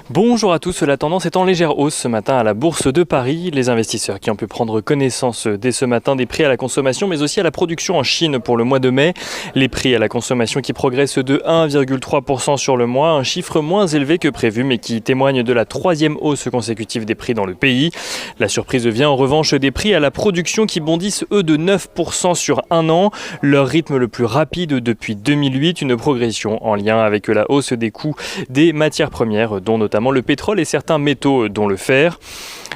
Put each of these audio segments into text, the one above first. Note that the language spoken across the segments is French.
Bonjour à tous, la tendance est en légère hausse ce matin à la Bourse de Paris. Les investisseurs qui ont pu prendre connaissance dès ce matin des prix à la consommation mais aussi à la production en Chine pour le mois de mai. Les prix à la consommation qui progressent de 1,3% sur le mois, un chiffre moins élevé que prévu mais qui témoigne de la troisième hausse consécutive des prix dans le pays. La surprise vient en revanche des prix à la production qui bondissent eux de 9% sur un an, leur rythme le plus rapide depuis 2008, une progression en lien avec la hausse des coûts des matières premières dont notamment le pétrole et certains métaux dont le fer.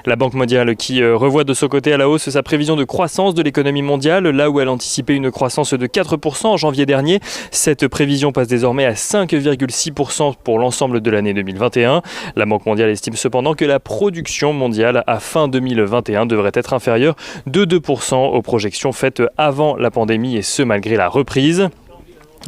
La Banque mondiale qui revoit de son côté à la hausse sa prévision de croissance de l'économie mondiale, là où elle anticipait une croissance de 4% en janvier dernier. Cette prévision passe désormais à 5,6% pour l'ensemble de l'année 2021. La Banque mondiale estime cependant que la production mondiale à fin 2021 devrait être inférieure de 2% aux projections faites avant la pandémie et ce malgré la reprise.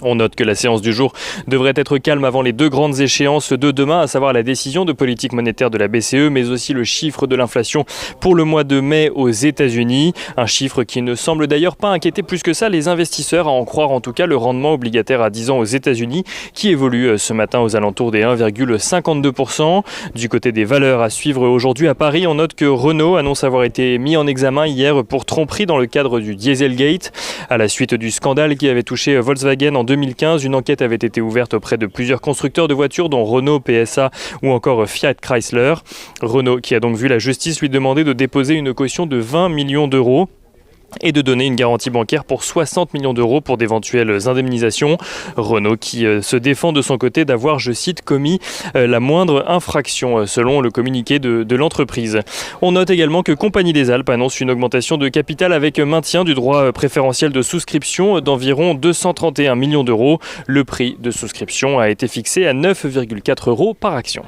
On note que la séance du jour devrait être calme avant les deux grandes échéances de demain, à savoir la décision de politique monétaire de la BCE, mais aussi le chiffre de l'inflation pour le mois de mai aux États-Unis. Un chiffre qui ne semble d'ailleurs pas inquiéter plus que ça les investisseurs, à en croire en tout cas le rendement obligataire à 10 ans aux États-Unis, qui évolue ce matin aux alentours des 1,52%. Du côté des valeurs à suivre aujourd'hui à Paris, on note que Renault annonce avoir été mis en examen hier pour tromperie dans le cadre du Dieselgate. À la suite du scandale qui avait touché Volkswagen en 2015, une enquête avait été ouverte auprès de plusieurs constructeurs de voitures dont Renault, PSA ou encore Fiat Chrysler. Renault qui a donc vu la justice lui demander de déposer une caution de 20 millions d'euros et de donner une garantie bancaire pour 60 millions d'euros pour d'éventuelles indemnisations. Renault qui se défend de son côté d'avoir, je cite, commis la moindre infraction selon le communiqué de l'entreprise. On note également que Compagnie des Alpes annonce une augmentation de capital avec maintien du droit préférentiel de souscription d'environ 231 millions d'euros. Le prix de souscription a été fixé à 9,4 € par action.